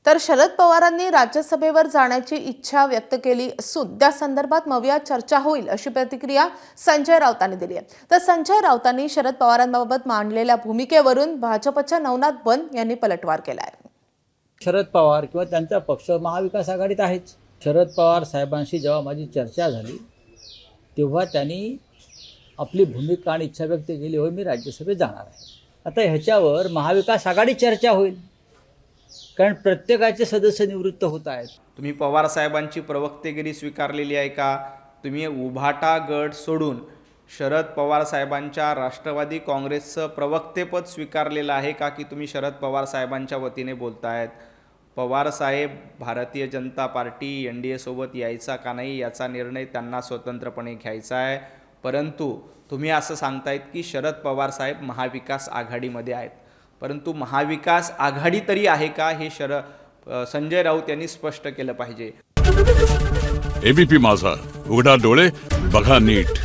तर शरद पवारांनी राज्यसभेवर जाण्याची इच्छा व्यक्त केली असून त्या संदर्भात नव्या चर्चा होईल अशी प्रतिक्रिया संजय राऊतांनी दिली आहे। तर संजय राऊतांनी शरद पवारांबाबत मांडलेल्या भूमिकेवरून भाजपच्या नवनाथ बन यांनी पलटवार केला आहे। शरद पवार किंवा त्यांचा पक्ष महाविकास आघाडीत आहेच। शरद पवार साहेबांशी जेव्हा माझी चर्चा झाली तेव्हा त्यांनी आपली भूमिका आणि इच्छा व्यक्त केली, होय मी राज्यसभेत जाणार आहे। आता ह्याच्यावर महाविकास आघाडी चर्चा होईल, कारण प्रत्येकाचे सदस्य निवृत्त होत आहेत। तुम्ही पवार साहेबांची प्रवक्तेगिरी स्वीकारलेली आहे का? तुम्ही उभाटा गट सोडून शरद पवार साहेबांच्या राष्ट्रवादी काँग्रेसचं प्रवक्तेपद स्वीकारलेलं आहे का, की तुम्ही शरद पवार साहेबांच्या वतीने बोलतायत? पवार साहेब भारतीय जनता पार्टी NDA सोबत यायचा का नाही याचा निर्णय त्यांना स्वतंत्रपणे घ्यायचा आहे, परंतु तुम्ही असं सांगतायत की शरद पवार साहेब महाविकास आघाडीमध्ये आहेत। परंतु महाविकास आघाडी तरी आहे का हे संजय राऊत यांनी स्पष्ट केलं पाहिजे। ABP माझा, उघडा डोळे बघा नीट।